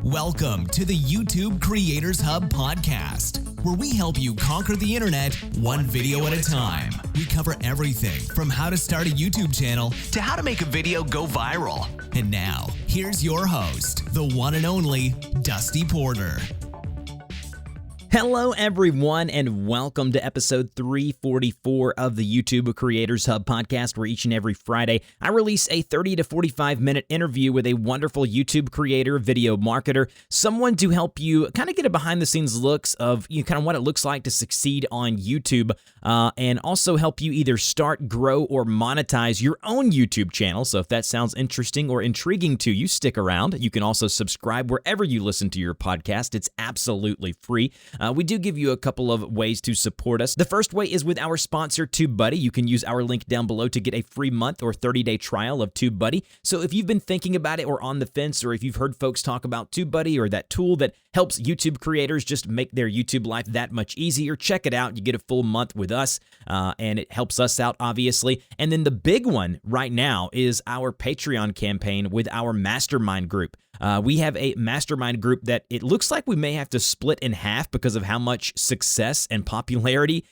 Welcome to the YouTube Creators Hub podcast, where we help you conquer the internet one video at a time. We cover everything from how to start a YouTube channel to how to make a video go viral. And now, here's your host, the one and only Dusty Porter. Hello, everyone, and welcome to episode 344 of the YouTube Creators Hub podcast, where each and every Friday I release a 30 to 45-minute interview with a wonderful YouTube creator, video marketer, someone to help you kind of get a behind-the-scenes looks of kind of what it looks like to succeed on YouTube, and also help you either start, grow, or monetize your own YouTube channel. So if that sounds interesting or intriguing to you, stick around. You can also subscribe wherever you listen to your podcast. It's absolutely free. We do give you a couple of ways to support us. The first way is with our sponsor, TubeBuddy. You can use our link down below to get a free month or 30-day trial of TubeBuddy. So if you've been thinking about it or on the fence, or if you've heard folks talk about TubeBuddy or that tool that helps YouTube creators just make their YouTube life that much easier, check it out. You get a full month with us, and it helps us out, obviously. And then the big one right now is our Patreon campaign with our mastermind group. We have a mastermind group that it looks like we may have to split in half because of how much success and popularity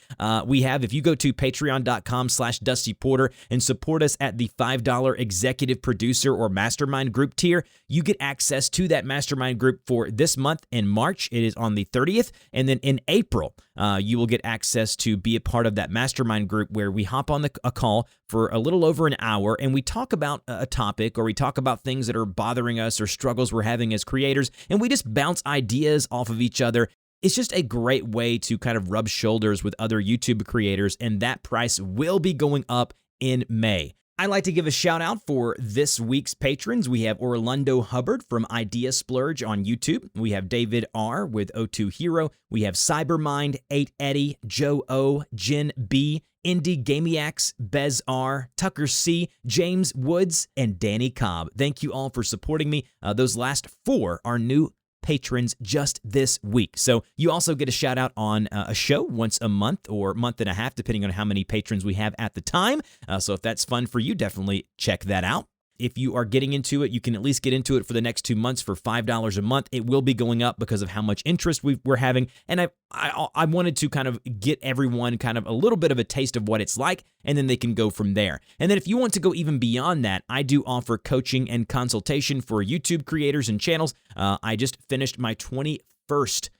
we have. If you go to patreon.com/DustyPorter and support us at the $5 executive producer or mastermind group tier, you get access to that mastermind group for this month in March. It is on the 30th. And then in April, you will get access to be a part of that mastermind group where we hop on a call for a little over an hour and we talk about a topic, or we talk about things that are bothering us or struggles we're having as creators, and we just bounce ideas off of each other. It's just a great way to kind of rub shoulders with other YouTube creators, and that price will be going up in May. I'd like to give a shout out for this week's patrons. We have Orlando Hubbard from Idea Splurge on YouTube. We have David R. with O2 Hero. We have Cybermind, 8 Eddie, Joe O, Jen B, Indie Gamiacs, Bez R, Tucker C, James Woods, and Danny Cobb. Thank you all for supporting me. Those last four are new patrons just this week. So you also get a shout out on a show once a month or month and a half, depending on how many patrons we have at the time. So if that's fun for you, definitely check that out. If you are getting into it, you can at least get into it for the next 2 months for $5 a month. It will be going up because of how much interest we're having. And I wanted to kind of get everyone kind of a little bit of a taste of what it's like, and then they can go from there. And then if you want to go even beyond that, I do offer coaching and consultation for YouTube creators and channels. I just finished my 21st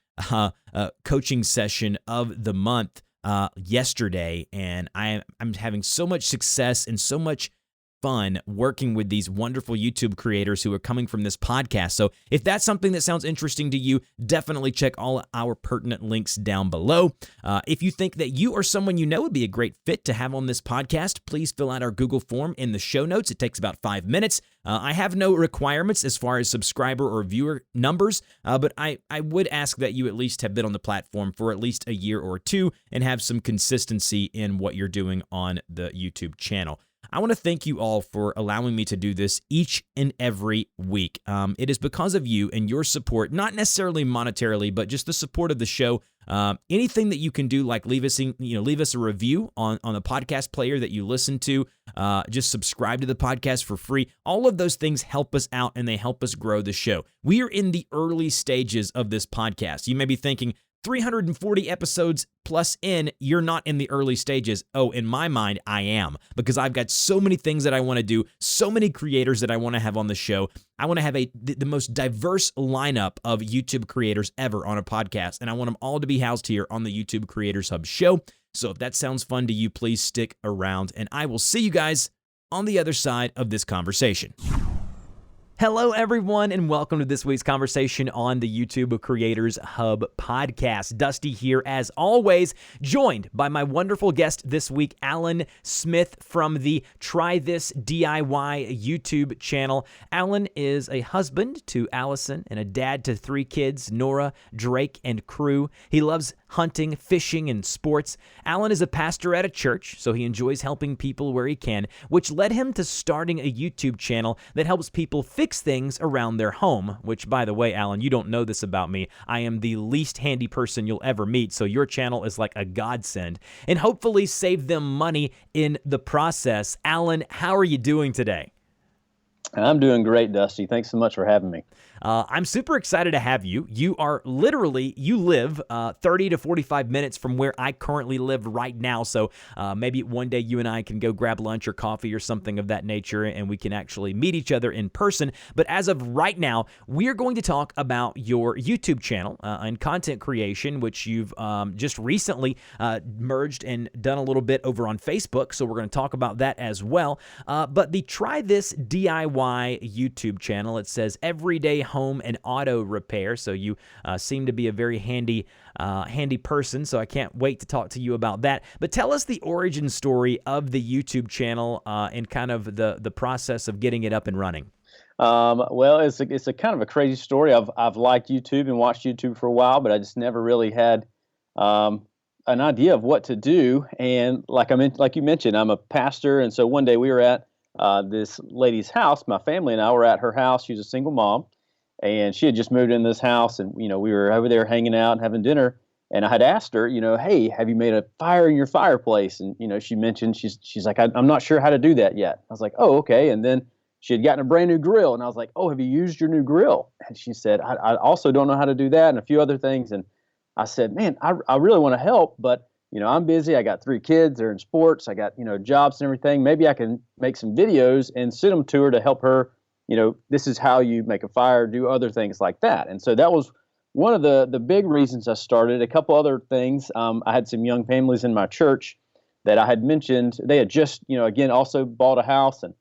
coaching session of the month yesterday, and I'm having so much success and so much fun working with these wonderful YouTube creators who are coming from this podcast. So if that's something that sounds interesting to you, definitely check all our pertinent links down below. If you think that you or someone you know would be a great fit to have on this podcast, please fill out our Google form in the show notes. It takes about 5 minutes. I have no requirements as far as subscriber or viewer numbers, but I would ask that you at least have been on the platform for at least a year or two and have some consistency in what you're doing on the YouTube channel. I want to thank you all for allowing me to do this each and every week. It is because of you and your support, not necessarily monetarily, but just the support of the show. Anything that you can do, like leave us a review on the podcast player that you listen to, just subscribe to the podcast for free. All of those things help us out and they help us grow the show. We are in the early stages of this podcast. You may be thinking, 340 episodes plus in, you're not in the early stages. Oh, in my mind, I am, because I've got so many things that I want to do, so many creators that I want to have on the show. I want to have the most diverse lineup of YouTube creators ever on a podcast, and I want them all to be housed here on the YouTube Creators Hub show. So if that sounds fun to you, please stick around, and I will see you guys on the other side of this conversation. Hello, everyone, and welcome to this week's conversation on the YouTube Creators Hub podcast. Dusty here, as always, joined by my wonderful guest this week, Alan Smith from the TryThisDIY YouTube channel. Alan is a husband to Allison and a dad to 3 kids, Norah, Drake, and Crew. He loves hunting, fishing, and sports. Alan is a pastor at a church, so he enjoys helping people where he can, which led him to starting a YouTube channel that helps people fix things around their home, which, by the way, Alan, you don't know this about me. I am the least handy person you'll ever meet, so your channel is like a godsend, and hopefully save them money in the process. Alan, how are you doing today? I'm doing great, Dusty. Thanks so much for having me. I'm super excited to have you. You live 30 to 45 minutes from where I currently live right now. So maybe one day you and I can go grab lunch or coffee or something of that nature, and we can actually meet each other in person. But as of right now, we are going to talk about your YouTube channel and content creation, which you've just recently merged and done a little bit over on Facebook. So we're going to talk about that as well. But the Try This DIY YouTube channel, it says everyday home and auto repair. So you seem to be a very handy person. So I can't wait to talk to you about that. But tell us the origin story of the YouTube channel and kind of the process of getting it up and running. Well, it's a kind of a crazy story. I've liked YouTube and watched YouTube for a while, but I just never really had an idea of what to do. And like you mentioned, I'm a pastor, and so one day we were at this lady's house. My family and I were at her house. She was a single mom, and she had just moved in this house, and we were over there hanging out and having dinner. And I had asked her, hey, have you made a fire in your fireplace? And she mentioned she's like, I'm not sure how to do that yet. I was like, oh, okay. And then she had gotten a brand new grill, and I was like, oh, have you used your new grill? And she said, I also don't know how to do that, and a few other things. And I said, man, I really want to help, but I'm busy. I got 3 kids. They're in sports. I got, jobs and everything. Maybe I can make some videos and send them to her to help her. This is how you make a fire, do other things like that. And so that was one of the big reasons I started. A couple other things. I had some young families in my church that I had mentioned. They had just, again, also bought a house, and,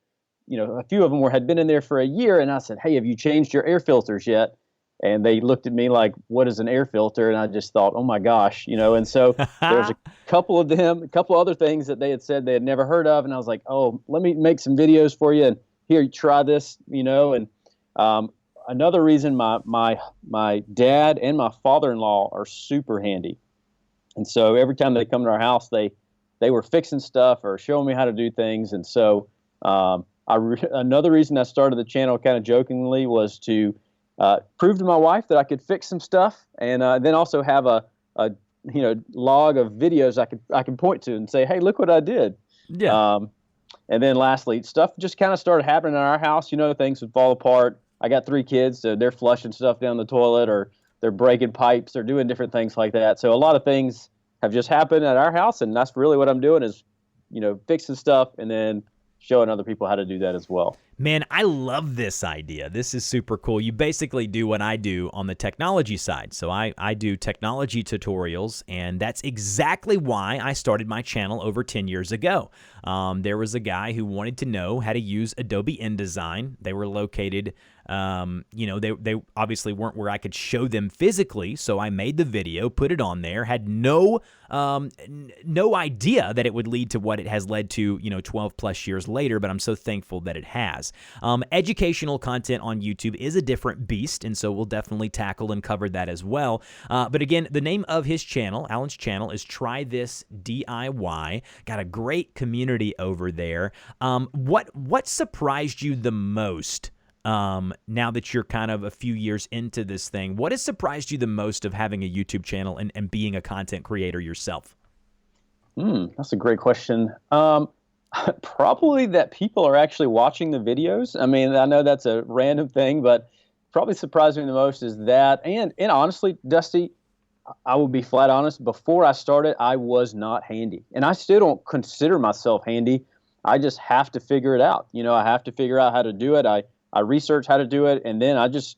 a few of them had been in there for a year. And I said, hey, have you changed your air filters yet? And they looked at me like, what is an air filter? And I just thought, oh my gosh, and so there's a couple other things that they had said they had never heard of. And I was like, oh, let me make some videos for you. And here, try this, and another reason my dad and my father-in-law are super handy. And so every time they come to our house, they were fixing stuff or showing me how to do things. And so another reason I started the channel kind of jokingly was to prove to my wife that I could fix some stuff, and then also have a log of videos I can point to and say, hey, look what I did. Yeah. And then lastly, stuff just kind of started happening in our house. Things would fall apart. I got 3 kids, so they're flushing stuff down the toilet, or they're breaking pipes, they're doing different things like that. So a lot of things have just happened at our house, and that's really what I'm doing is, fixing stuff and then showing other people how to do that as well. Man, I love this idea. This is super cool. You basically do what I do on the technology side. So I do technology tutorials, and that's exactly why I started my channel over 10 years ago. There was a guy who wanted to know how to use Adobe InDesign. They were located, they obviously weren't where I could show them physically, so I made the video, put it on there, had no idea that it would lead to what it has led to, 12 plus years later, but I'm so thankful that it has. Educational content on YouTube is a different beast, and so we'll definitely tackle and cover that as well. But again, the name of his channel, Alan's channel, is Try This DIY. Got a great community over there. What surprised you the most? Now that you're kind of a few years into this thing, what has surprised you the most of having a YouTube channel and being a content creator yourself? That's a great question. Probably that people are actually watching the videos. I mean, I know that's a random thing, but probably surprised me the most is that. And honestly, Dusty, I will be flat honest, before I started, I was not handy. And I still don't consider myself handy. I just have to figure it out. I have to figure out how to do it. I research how to do it, and then I just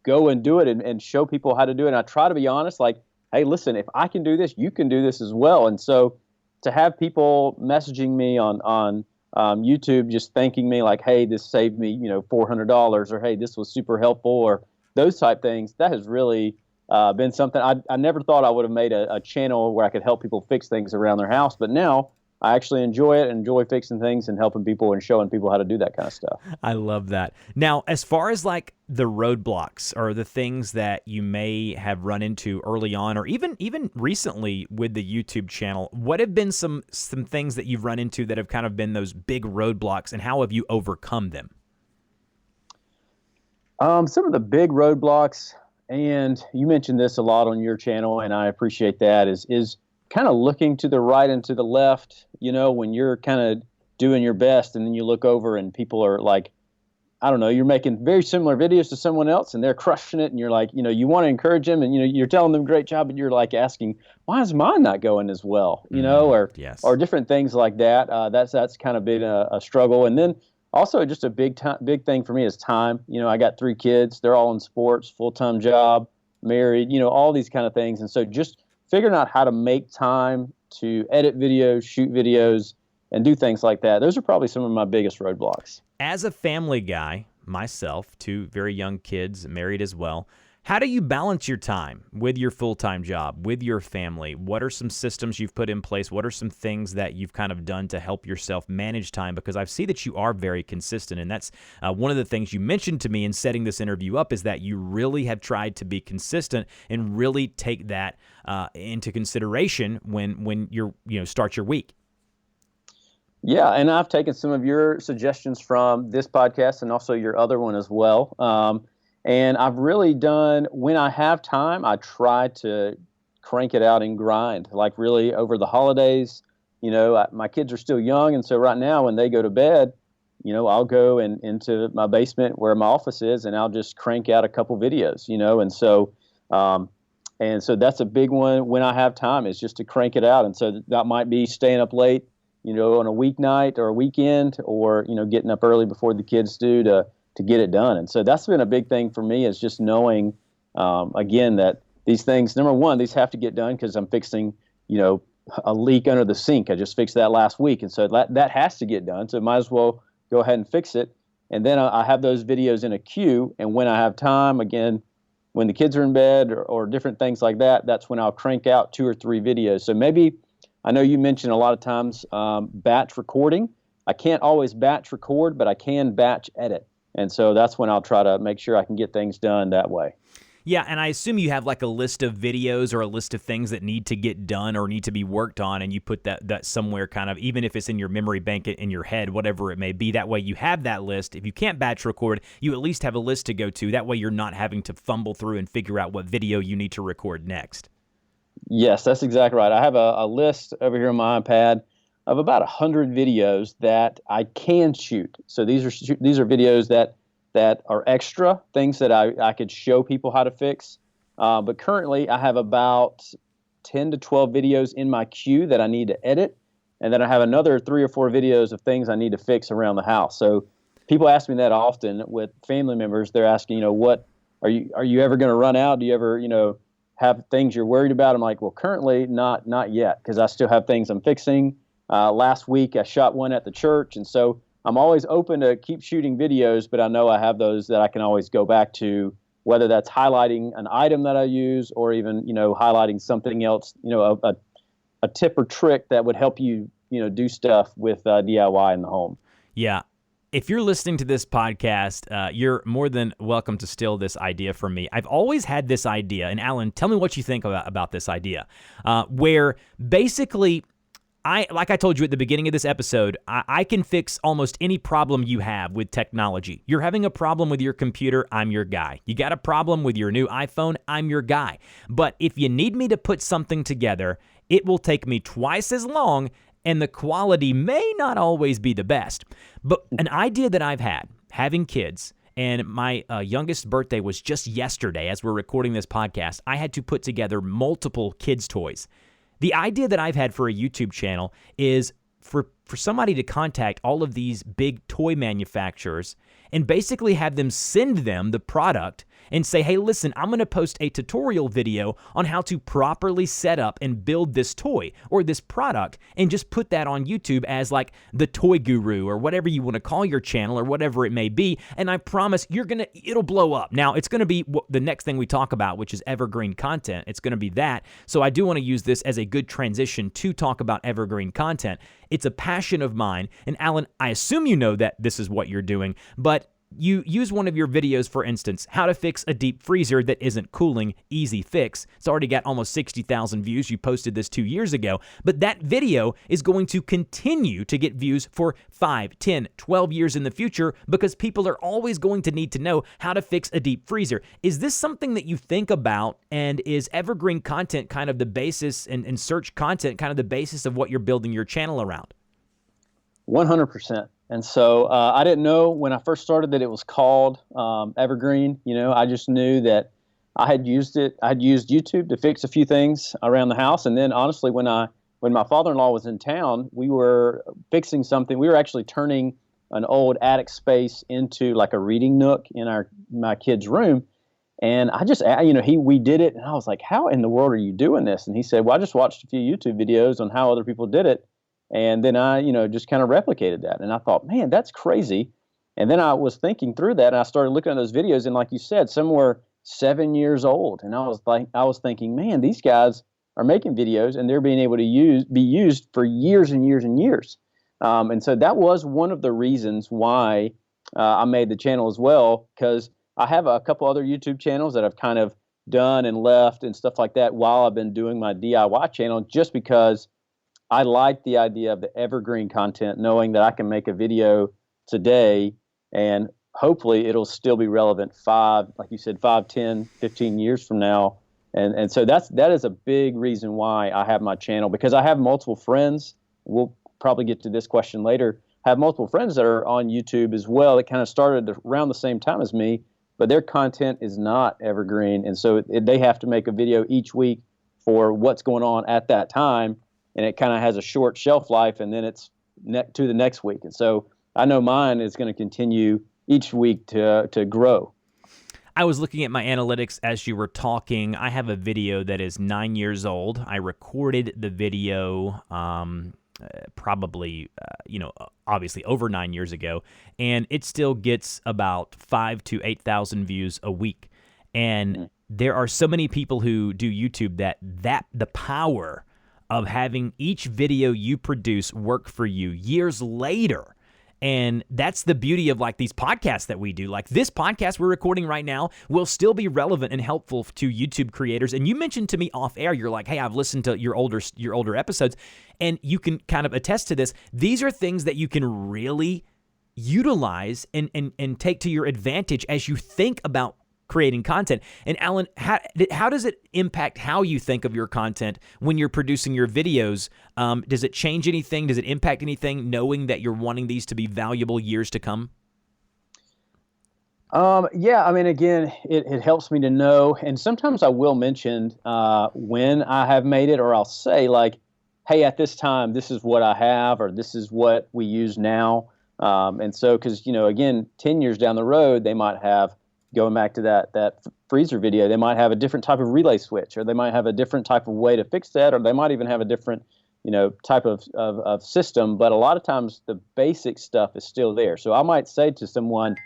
go and do it and show people how to do it. And I try to be honest, like, hey, listen, if I can do this, you can do this as well. And so to have people messaging me on YouTube just thanking me like, hey, this saved me, $400, or hey, this was super helpful, or those type things, that has really been something. I never thought I would have made a channel where I could help people fix things around their house, but now I actually enjoy it, enjoy fixing things and helping people and showing people how to do that kind of stuff. I love that. Now, as far as like the roadblocks or the things that you may have run into early on, or even recently with the YouTube channel, what have been some things that you've run into that have kind of been those big roadblocks, and how have you overcome them? Some of the big roadblocks, and you mentioned this a lot on your channel, and I appreciate that, is kind of looking to the right and to the left, when you're kind of doing your best, and then you look over and people are like I don't know, you're making very similar videos to someone else and they're crushing it, and you're like, you want to encourage them, and you're telling them great job, but you're like asking, why is mine not going as well? Yes. Or different things like that. That's kind of been a struggle. And then also just a big thing for me is time. I got 3 kids, they're all in sports, full-time job, married, all these kind of things. And so just figuring out how to make time to edit videos, shoot videos, and do things like that. Those are probably some of my biggest roadblocks. As a family guy, myself, 2 very young kids, married as well, how do you balance your time with your full-time job, with your family? What are some systems you've put in place? What are some things that you've kind of done to help yourself manage time? Because I see that you are very consistent, and that's one of the things you mentioned to me in setting this interview up, is that you really have tried to be consistent and really take that into consideration when you're start your week. Yeah, and I've taken some of your suggestions from this podcast and also your other one as well. And I've really done, when I have time, I try to crank it out and grind, like really over the holidays. My kids are still young, and so right now when they go to bed, I'll go into my basement where my office is, and I'll just crank out a couple videos, and so that's a big one when I have time, is just to crank it out. And so that might be staying up late, on a weeknight or a weekend, or, getting up early before the kids do to get it done. And so that's been a big thing for me, is just knowing, again, that these things, number one, these have to get done because I'm fixing, a leak under the sink. I just fixed that last week. And so that has to get done. So might as well go ahead and fix it. And then I have those videos in a queue. And when I have time, again, when the kids are in bed or different things like that, that's when I'll crank out 2 or 3 videos. So maybe, I know you mentioned a lot of times batch recording. I can't always batch record, but I can batch edit. And so that's when I'll try to make sure I can get things done that way. Yeah, and I assume you have like a list of videos or a list of things that need to get done or need to be worked on, and you put that somewhere, kind of, even if it's in your memory bank in your head, whatever it may be. That way you have that list. If you can't batch record, you at least have a list to go to. That way you're not having to fumble through and figure out what video you need to record next. Yes, that's exactly right. I have a list over here on my iPad of about 100 videos that I can shoot. So these are videos that are extra, things that I could show people how to fix. But currently I have about 10 to 12 videos in my queue that I need to edit. And then I have another 3 or 4 videos of things I need to fix around the house. So people ask me that often with family members. They're asking, what are you ever going to run out? Do you ever, have things you're worried about? I'm like, well, currently not yet, because I still have things I'm fixing. Last week I shot one at the church, and so I'm always open to keep shooting videos, but I know I have those that I can always go back to, whether that's highlighting an item that I use or even, highlighting something else, a tip or trick that would help you, do stuff with DIY in the home. Yeah. If you're listening to this podcast, you're more than welcome to steal this idea from me. I've always had this idea, and Alan, tell me what you think about this idea, where basically, like I told you at the beginning of this episode, I can fix almost any problem you have with technology. You're having a problem with your computer, I'm your guy. You got a problem with your new iPhone, I'm your guy. But if you need me to put something together, it will take me twice as long, and the quality may not always be the best. But an idea that I've had, having kids, and my youngest birthday was just yesterday as we're recording this podcast, I had to put together multiple kids' toys. The idea that I've had for a YouTube channel is for somebody to contact all of these big toy manufacturers and basically have them send them the product and say, hey, listen, I'm going to post a tutorial video on how to properly set up and build this toy or this product, and just put that on YouTube as like the toy guru or whatever you want to call your channel or whatever it may be. And I promise it'll blow up. Now, it's going to be the next thing we talk about, which is evergreen content. It's going to be that. So I do want to use this as a good transition to talk about evergreen content. It's a passion of mine. And Alan, I assume you know that this is what you're doing, but you use one of your videos, for instance, how to fix a deep freezer that isn't cooling, easy fix. It's already got almost 60,000 views. You posted this 2 years ago, but that video is going to continue to get views for 5, 10, 12 years in the future, because people are always going to need to know how to fix a deep freezer. Is this something that you think about, and is evergreen content kind of the basis, and search content kind of the basis of what you're building your channel around? 100%. And so I didn't know when I first started that it was called Evergreen. I just knew that I had used it. I'd used YouTube to fix a few things around the house, and then honestly, when my father-in-law was in town, we were fixing something. We were actually turning an old attic space into like a reading nook in my kid's room. And I just, we did it, and I was like, "How in the world are you doing this?" And he said, "Well, I just watched a few YouTube videos on how other people did it, and then I, just kind of replicated that." And I thought, "Man, that's crazy." And then I was thinking through that, and I started looking at those videos, and like you said, some were 7 years old, and I was thinking, "Man, these guys are making videos, and they're being able to be used for years and years and years." And so that was one of the reasons why I made the channel as well, because I have a couple other YouTube channels that I've kind of done and left and stuff like that while I've been doing my DIY channel, just because I like the idea of the evergreen content, knowing that I can make a video today and hopefully it'll still be relevant like you said, 5, 10, 15 years from now. And so that is a big reason why I have my channel, because I have multiple friends. We'll probably get to this question later. I have multiple friends that are on YouTube as well that kind of started around the same time as me, but their content is not evergreen. And so they have to make a video each week for what's going on at that time. And it kind of has a short shelf life, and then it's to the next week. And so I know mine is going to continue each week to grow. I was looking at my analytics as you were talking. I have a video that is 9 years old. I recorded the video probably, obviously over 9 years ago, and it still gets about 5,000 to 8,000 views a week. And there are so many people who do YouTube that the power of having each video you produce work for you years later. And that's the beauty of like these podcasts that we do. Like this podcast we're recording right now will still be relevant and helpful to YouTube creators. And you mentioned to me off air, you're like, "Hey, I've listened to your older episodes," and you can kind of attest to this. These are things that you can really utilize and take to your advantage as you think about creating content. And Alan, how does it impact how you think of your content when you're producing your videos? Does it change anything? Does it impact anything, knowing that you're wanting these to be valuable years to come? Yeah, I mean, again, it helps me to know. And sometimes I will mention when I have made it, or I'll say like, "Hey, at this time, this is what I have," or "This is what we use now." And so, because, again, 10 years down the road, they might have, going back to that freezer video, they might have a different type of relay switch, or they might have a different type of way to fix that, or they might even have a different, type of system. But a lot of times the basic stuff is still there. So I might say to someone,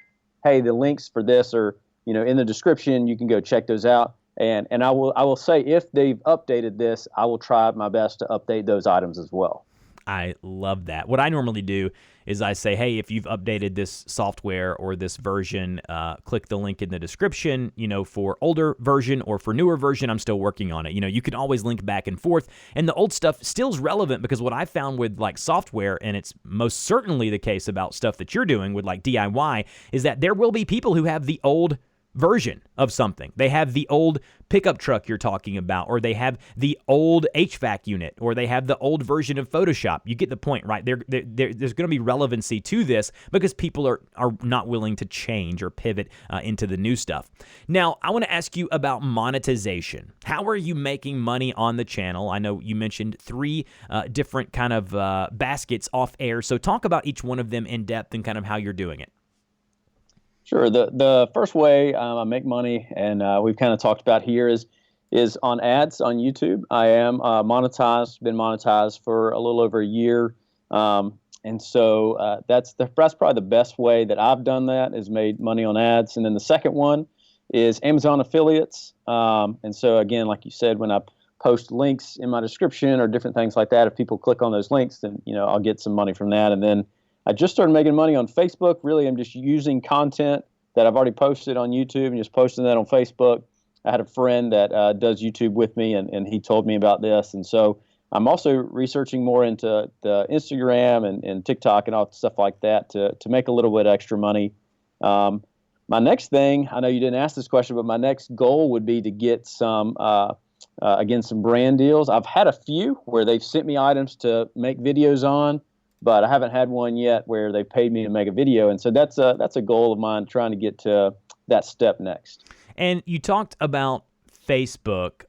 "Hey, the links for this are, in the description. You can go check those out." And I will say, if they've updated this, I will try my best to update those items as well. I love that. What I normally do is I say, "Hey, if you've updated this software or this version, click the link in the description, for older version, or for newer version, I'm still working on it." You can always link back and forth, and the old stuff still's relevant, because what I found with like software, and it's most certainly the case about stuff that you're doing with like DIY, is that there will be people who have the old version of something. They have the old pickup truck you're talking about, or they have the old HVAC unit, or they have the old version of Photoshop. You get the point, right? There's going to be relevancy to this because people are not willing to change or pivot into the new stuff. Now, I want to ask you about monetization. How are you making money on the channel? I know you mentioned 3 different kind of baskets off air, so talk about each one of them in depth and kind of how you're doing it. Sure. The first way I make money, and we've kind of talked about here, is on ads on YouTube. I am been monetized for a little over a year, and so that's probably the best way that I've done that, is made money on ads. And then the second one is Amazon affiliates. And so again, like you said, when I post links in my description or different things like that, if people click on those links, then I'll get some money from that. And then I just started making money on Facebook. Really, I'm just using content that I've already posted on YouTube and just posting that on Facebook. I had a friend that does YouTube with me, and he told me about this. And so I'm also researching more into the Instagram and TikTok and all stuff like that to make a little bit extra money. My next thing, I know you didn't ask this question, but my next goal would be to get some brand deals. I've had a few where they've sent me items to make videos on. but I haven't had one yet where they paid me to make a video. And so that's a goal of mine, trying to get to that step next. And you talked about Facebook.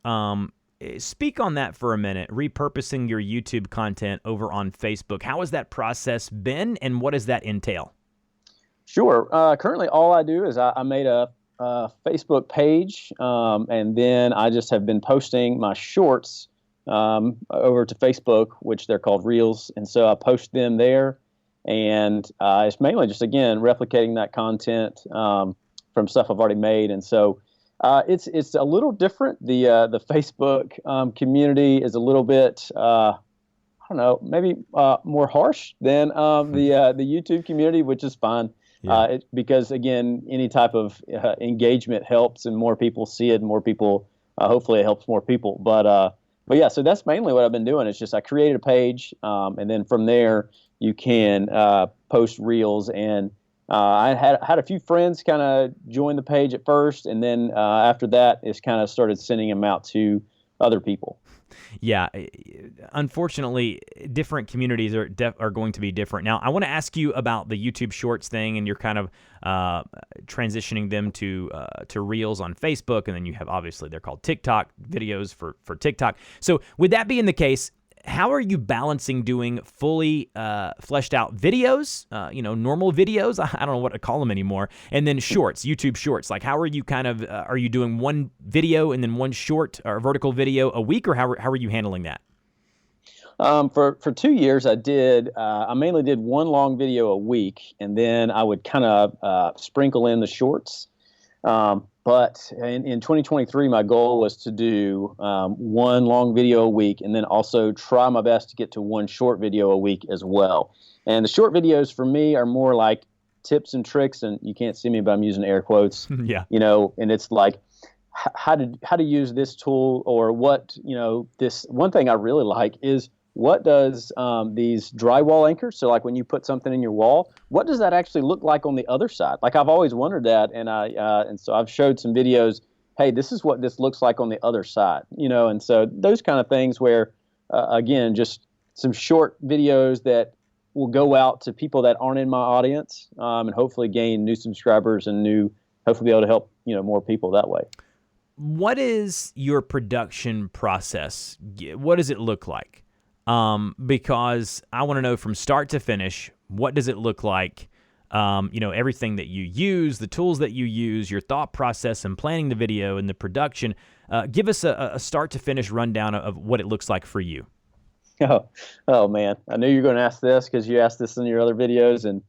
Speak on that for a minute, repurposing your YouTube content over on Facebook. How has that process been, and what does that entail? Sure. Currently, all I do is I made a Facebook page, and then I just have been posting my shorts over to Facebook, which they're called Reels. And so I post them there, and it's mainly just, again, replicating that content from stuff I've already made. And so it's a little different. The Facebook community is a little bit, I don't know, maybe more harsh than the YouTube community, which is fine. Yeah. Because, again, any type of engagement helps, and more people see it, and more people, hopefully it helps more people. But yeah, so that's mainly what I've been doing. It's just I created a page, and then from there you can post Reels. And I had a few friends kind of join the page at first, and then after that, it's kind of started sending them out to other people. Yeah, unfortunately, different communities are going to be different. Now, I want to ask you about the YouTube Shorts thing, and you're kind of transitioning them to Reels on Facebook, and then you have, obviously, they're called TikTok videos for TikTok. So, with that being the case, how are you balancing doing fully fleshed out videos, normal videos? I don't know what to call them anymore. And then shorts, YouTube shorts. Like, how are you are you doing one video and then one short or vertical video a week, or how are you handling that? For 2 years, I mainly did one long video a week, and then I would kind of sprinkle in the shorts. But in 2023, my goal was to do one long video a week, and then also try my best to get to one short video a week as well. And the short videos for me are more like tips and tricks, and you can't see me, but I'm using air quotes. Yeah. And it's like how to use this tool, or what, this one thing I really like is, what does these drywall anchors, so like when you put something in your wall, what does that actually look like on the other side? Like, I've always wondered that, and so I've showed some videos, hey, this is what this looks like on the other side, and so those kind of things where, again, just some short videos that will go out to people that aren't in my audience, and hopefully gain new subscribers and hopefully be able to help, more people that way. What is your production process? What does it look like? Because I want to know from start to finish, what does it look like? Everything that you use, the tools that you use, your thought process in planning the video and the production. Give us a start to finish rundown of what it looks like for you. Oh man, I knew you were going to ask this, because you asked this in your other videos, and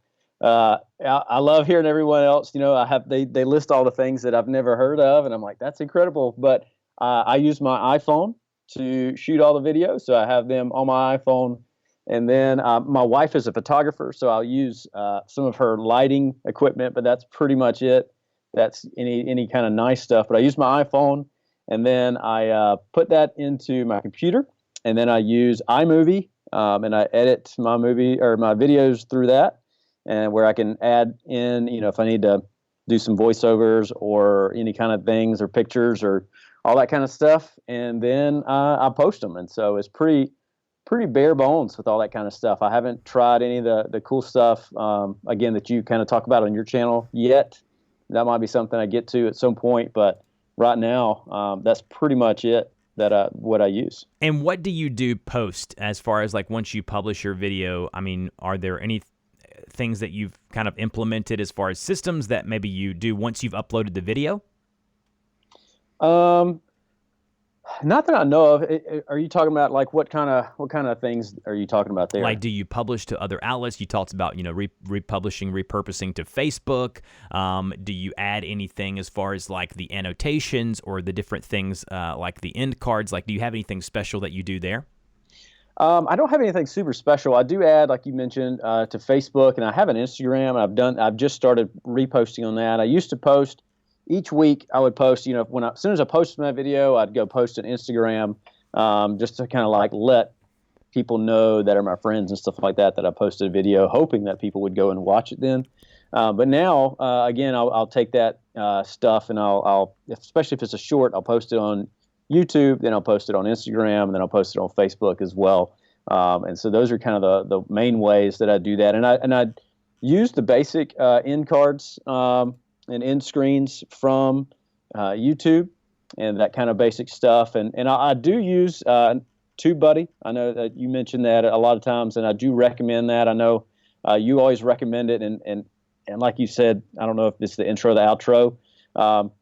I love hearing everyone else. They list all the things that I've never heard of, and I'm like, that's incredible. But I use my iPhone to shoot all the videos, so I have them on my iPhone. And then my wife is a photographer, so I'll use some of her lighting equipment, but that's pretty much it. That's any kind of nice stuff. But I use my iPhone, and then I put that into my computer, and then I use iMovie, and I edit my movie or my videos through that, and where I can add in, if I need to do some voiceovers or any kind of things or pictures or all that kind of stuff, and then I post them. And so it's pretty bare bones with all that kind of stuff. I haven't tried any of the cool stuff, again, that you kind of talk about on your channel yet. That might be something I get to at some point, but right now, that's pretty much it, what I use. And what do you do post, as far as like once you publish your video? I mean, are there any things that you've kind of implemented as far as systems that maybe you do once you've uploaded the video? Not that I know of. Are you talking about like what kind of things are you talking about there? Like, do you publish to other outlets? You talked about, republishing, repurposing to Facebook. Do you add anything as far as like the annotations or the different things like the end cards? Like, do you have anything special that you do there? I don't have anything super special. I do add, like you mentioned, to Facebook, and I have an Instagram, and I've just started reposting on that. I used to post. Each week I would post, as soon as I posted my video, I'd go post on Instagram, just to kind of like let people know that are my friends and stuff like that I posted a video, hoping that people would go and watch it then. But now, again, I'll take that stuff, and I'll, especially if it's a short, I'll post it on YouTube, then I'll post it on Instagram, and then I'll post it on Facebook as well. And so those are kind of the main ways that I do that. And I use the basic end cards and end screens from YouTube and that kind of basic stuff. And I do use TubeBuddy. I know that you mentioned that a lot of times, and I do recommend that. I know you always recommend it, and like you said, I don't know if it's the intro or the outro,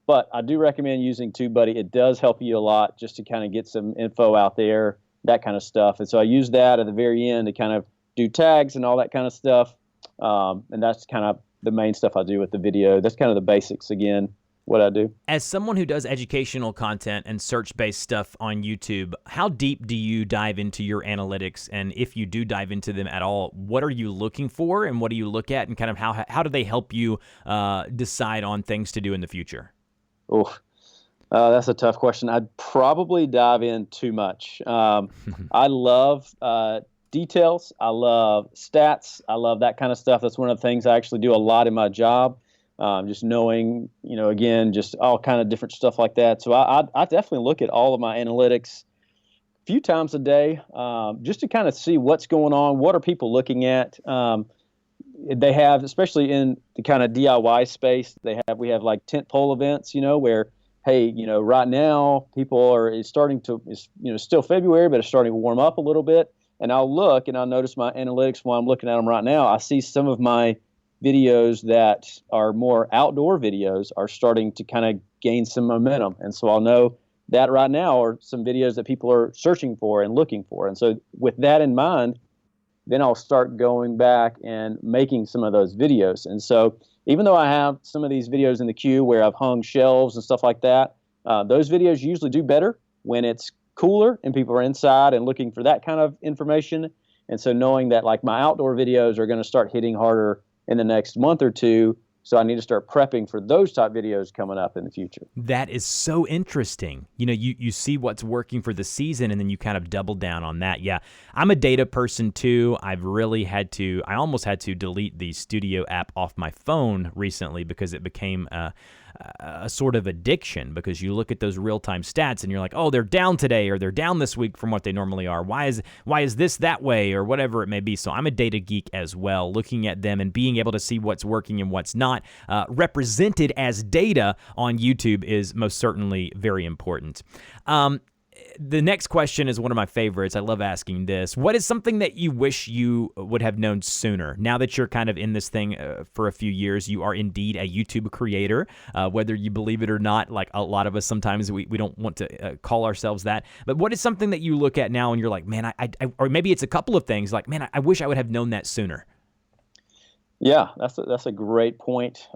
but I do recommend using TubeBuddy. It does help you a lot just to kind of get some info out there, that kind of stuff. And so I use that at the very end to kind of do tags and all that kind of stuff. And that's kind of the main stuff I do with the video. That's kind of the basics again, what I do. As someone who does educational content and search-based stuff on YouTube, how deep do you dive into your analytics? And if you do dive into them at all, what are you looking for and what do you look at, and kind of how do they help you decide on things to do in the future? Oh, that's a tough question. I'd probably dive in too much. I love details. I love stats. I love that kind of stuff. That's one of the things I actually do a lot in my job. Just knowing, again, just all kind of different stuff like that. So I definitely look at all of my analytics a few times a day, just to kind of see what's going on. What are people looking at? They have, especially in the kind of DIY space, we have like tentpole events, where, hey, right now it's still February, but it's starting to warm up a little bit. And I'll look and I'll notice my analytics while I'm looking at them right now. I see some of my videos that are more outdoor videos are starting to kind of gain some momentum. And so I'll know that right now are some videos that people are searching for and looking for. And so with that in mind, then I'll start going back and making some of those videos. And so even though I have some of these videos in the queue where I've hung shelves and stuff like that, those videos usually do better when it's cooler and people are inside and looking for that kind of information. And so knowing that like my outdoor videos are going to start hitting harder in the next month or two, so I need to start prepping for those type videos coming up in the future. That is so interesting. You see what's working for the season, and then you kind of double down on that. Yeah, I'm a data person too. I almost had to delete the Studio app off my phone recently because it became a sort of addiction, because you look at those real-time stats and you're like, oh, they're down today, or they're down this week from what they normally are. Why is this that way, or whatever it may be. So I'm a data geek as well, looking at them and being able to see what's working and what's not represented as data on YouTube is most certainly very important. The next question is one of my favorites. I love asking this. What is something that you wish you would have known sooner? Now that you're kind of in this thing for a few years, you are indeed a YouTube creator, whether you believe it or not. Like a lot of us, sometimes we don't want to call ourselves that. But what is something that you look at now and you're like, man, or maybe it's a couple of things, like, man, I wish I would have known that sooner. Yeah, that's a great point.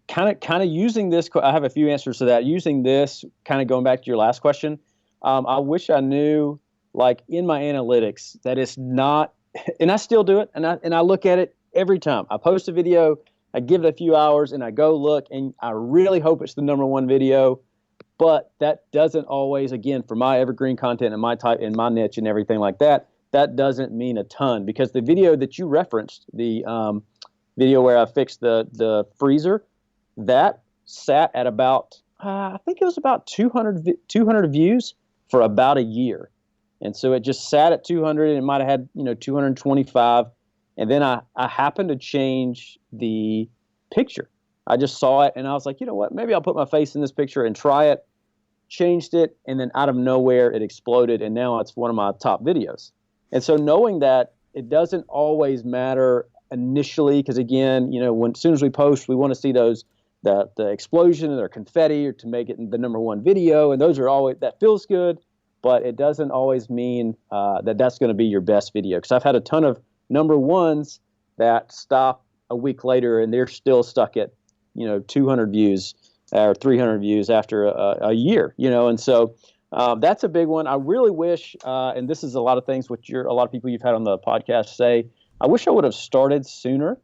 Kind of using this, I have a few answers to that. Using this, kind of going back to your last question, I wish I knew, like in my analytics, that it's not, and I still do it, and I look at it every time. I post a video, I give it a few hours, and I go look, and I really hope it's the #1 video, but that doesn't always, again, for my evergreen content and my type and my niche and everything like that, that doesn't mean a ton, because the video that you referenced, the video where I fixed the freezer, that sat at about, I think it was about 200 views for about a year. And so it just sat at 200, and it might have had, 225. And then I happened to change the picture. I just saw it and I was like, you know what, maybe I'll put my face in this picture and try it. Changed it, and then out of nowhere it exploded, and now it's one of my top videos. And so knowing that it doesn't always matter initially, because again, as soon as we post, we want to see those the explosion or confetti, or to make it the #1 video, and those are always, that feels good, but it doesn't always mean that that's going to be your best video. Because I've had a ton of #1s that stop a week later and they're still stuck at 200 views or 300 views after a year, and so that's a big one. I really wish, and this is a lot of things which a lot of people you've had on the podcast say, I wish I would have started sooner.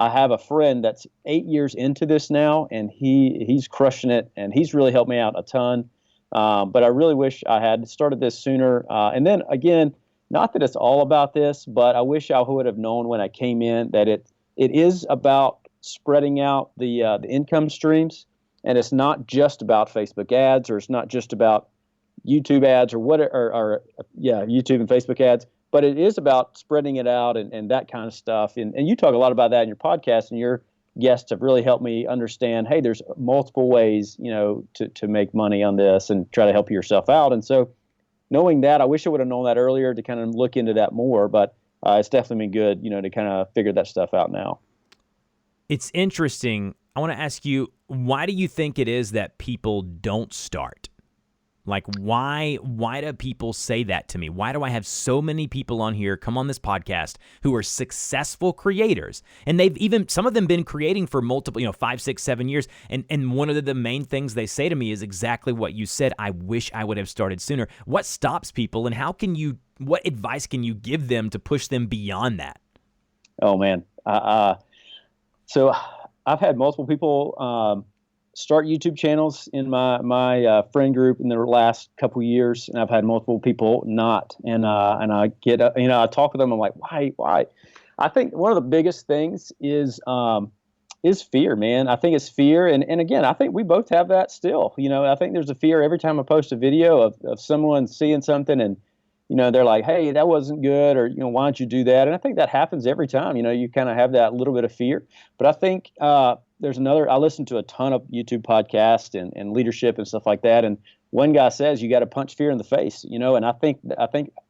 I have a friend that's 8 years into this now, and he's crushing it, and he's really helped me out a ton. But I really wish I had started this sooner. And then again, not that it's all about this, but I wish I would have known when I came in that it is about spreading out the income streams, and it's not just about Facebook ads, or it's not just about YouTube ads or YouTube and Facebook ads, but it is about spreading it out and that kind of stuff. And you talk a lot about that in your podcast, and your guests have really helped me understand, hey, there's multiple ways, to make money on this and try to help yourself out. And so knowing that, I wish I would have known that earlier to kind of look into that more, but it's definitely been good, to kind of figure that stuff out now. It's interesting. I want to ask you, why do you think it is that people don't start? Like, why do people say that to me? Why do I have so many people on here come on this podcast who are successful creators? And they've even, some of them been creating for multiple, 5, 6, 7 years. And one of the main things they say to me is exactly what you said. I wish I would have started sooner. What stops people, and what advice can you give them to push them beyond that? Oh, man. So I've had multiple people start YouTube channels in my friend group in the last couple years, and I've had multiple people not. And I get I talk with them. I'm like, why? I think one of the biggest things is fear, man. I think it's fear, and again, I think we both have that still. I think there's a fear every time I post a video of someone seeing something and they're like, hey, that wasn't good, or why don't you do that? And I think that happens every time. You kind of have that little bit of fear. But I think there's another. I listen to a ton of YouTube podcasts and leadership and stuff like that. And one guy says you got to punch fear in the face. And I think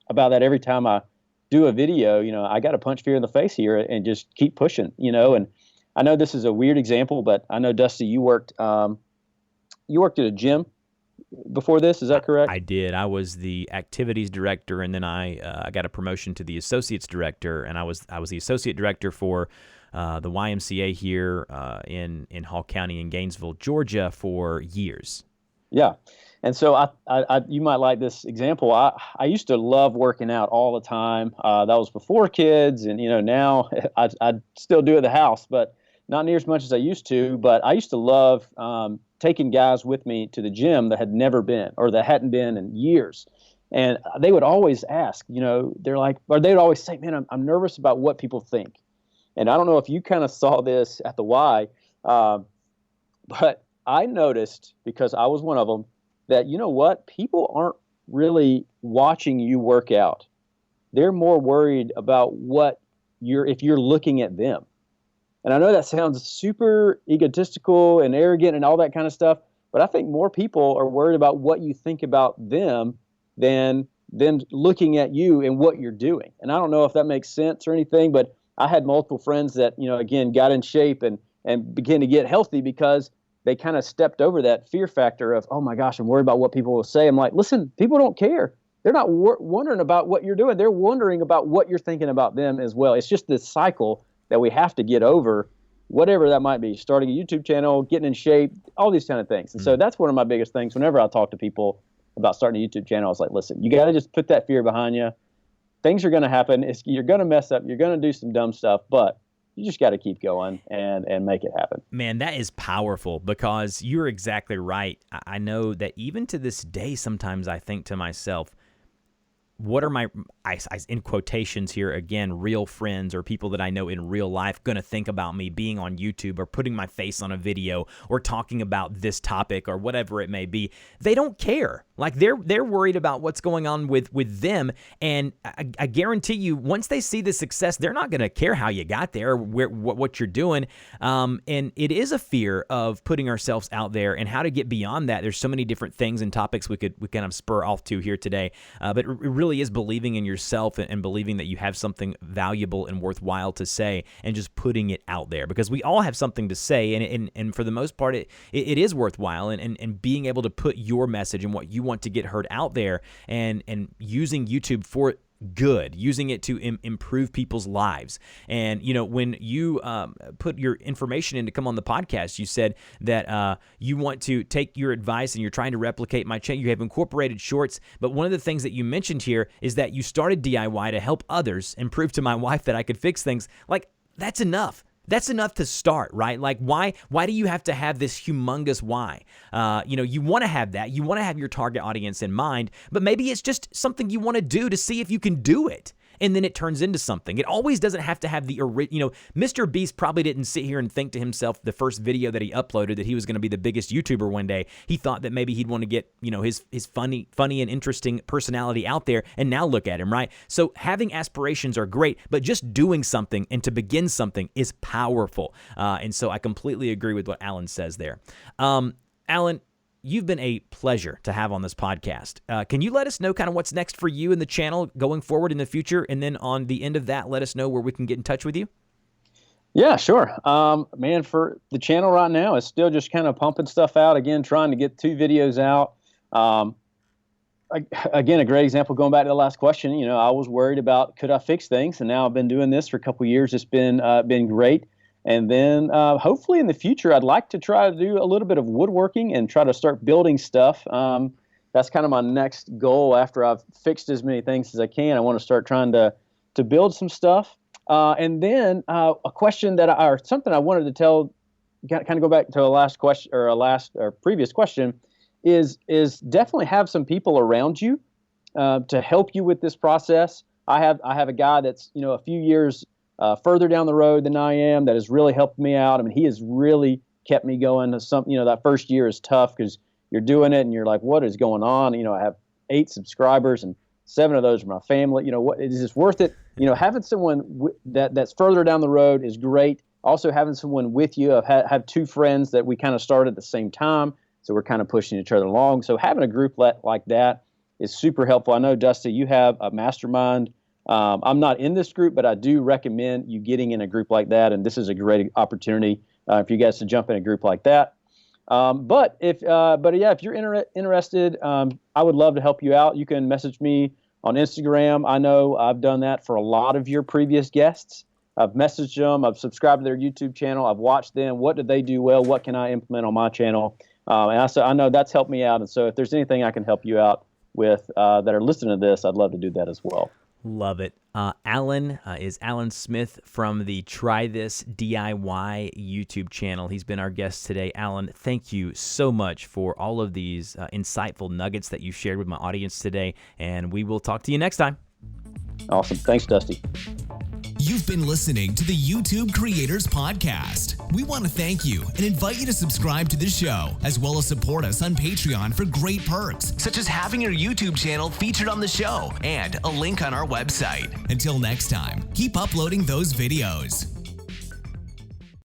about that every time I do a video. I got to punch fear in the face here and just keep pushing. And I know this is a weird example, but I know, Dusty, you worked at a gym before this. Is that correct? I did. I was the activities director, and then I got a promotion to the associates director, and I was the associate director for the YMCA here in Hall County in Gainesville, Georgia, for years. Yeah. And so I you might like this example. I used to love working out all the time. That was before kids, and now I still do it at the house, but not near as much as I used to. But I used to love taking guys with me to the gym that had never been or that hadn't been in years. And they would always ask, they're like, or they'd always say, man, I'm nervous about what people think. And I don't know if you kind of saw this at the Y, but I noticed, because I was one of them, that, people aren't really watching you work out. They're more worried about if you're looking at them. And I know that sounds super egotistical and arrogant and all that kind of stuff, but I think more people are worried about what you think about them than looking at you and what you're doing. And I don't know if that makes sense or anything, but I had multiple friends that, again, got in shape and began to get healthy because they kind of stepped over that fear factor of, oh my gosh, I'm worried about what people will say. I'm like, listen, people don't care. They're not wondering about what you're doing. They're wondering about what you're thinking about them as well. It's just this cycle that we have to get over, whatever that might be, starting a YouTube channel, getting in shape, all these kind of things. And so that's one of my biggest things. Whenever I talk to people about starting a YouTube channel, I was like, listen, you got to just put that fear behind you. Things are going to happen. You're going to mess up. You're going to do some dumb stuff, but you just got to keep going and make it happen. Man, that is powerful, because you're exactly right. I know that even to this day, sometimes I think to myself, what are my, in quotations here again, real friends or people that I know in real life going to think about me being on YouTube or putting my face on a video or talking about this topic or whatever it may be? They don't care. Like they're worried about what's going on with them. And I guarantee you, once they see the success, they're not going to care how you got there or what you're doing. And it is a fear of putting ourselves out there, and how to get beyond that. There's so many different things and topics we kind of spur off to here today. But it really is believing in yourself and believing that you have something valuable and worthwhile to say, and just putting it out there, because we all have something to say, and for the most part it is worthwhile, and being able to put your message and what you want to get heard out there, and using YouTube for good, using it to improve people's lives. And when you put your information in to come on the podcast, you said that you want to take your advice and you're trying to replicate my channel. You have incorporated shorts, but one of the things that you mentioned here is that you started DIY to help others and prove to my wife that I could fix things. Like, that's enough. That's enough to start, right? Like, why do you have to have this humongous why? You want to have that. You want to have your target audience in mind, but maybe it's just something you want to do to see if you can do it. and then it turns into something. It always doesn't have to have the Mr. Beast probably didn't sit here and think to himself the first video that he uploaded that he was going to be the biggest YouTuber one day. He thought that maybe he'd want to get, his funny and interesting personality out there, and now look at him, right? So having aspirations are great, but just doing something and to begin something is powerful. And so I completely agree with what Alan says there. Alan, you've been a pleasure to have on this podcast. Can you let us know kind of what's next for you and the channel going forward in the future? And then on the end of that, let us know where we can get in touch with you. Yeah, sure. Man, for the channel right now, it's still just kind of pumping stuff out. Again, trying to get 2 videos out. Again, a great example, going back to the last question, I was worried about, could I fix things? And now I've been doing this for a couple of years. It's been great. And then hopefully in the future, I'd like to try to do a little bit of woodworking and try to start building stuff. That's kind of my next goal after I've fixed as many things as I can. I want to start trying to build some stuff. And then a question or something I wanted to tell, kind of go back to a last question or previous question, is definitely have some people around you to help you with this process. I have a guy that's a few years further down the road than I am that has really helped me out. I mean, he has really kept me going. That first year is tough because you're doing it and you're like, what is going on? I have 8 subscribers and 7 of those are my family. What is this worth it? Having someone that's further down the road is great. Also having someone with you. I have 2 friends that we kind of started at the same time, so we're kind of pushing each other along. So having a group like that is super helpful. I know, Dusty, you have a mastermind. I'm not in this group, but I do recommend you getting in a group like that, and this is a great opportunity for you guys to jump in a group like that. But if you're interested, I would love to help you out. You can message me on Instagram. I know I've done that for a lot of your previous guests. I've messaged them. I've subscribed to their YouTube channel. I've watched them. What did they do well? What can I implement on my channel? And I know that's helped me out. And so if there's anything I can help you out with that are listening to this, I'd love to do that as well. Love it. Alan is Alan Smith from the TryThisDIY YouTube channel. He's been our guest today. Alan, thank you so much for all of these insightful nuggets that you shared with my audience today, and we will talk to you next time. Awesome. Thanks, Dusty. You've been listening to the YouTube Creators Podcast. We want to thank you and invite you to subscribe to the show, as well as support us on Patreon for great perks, such as having your YouTube channel featured on the show and a link on our website. Until next time, keep uploading those videos.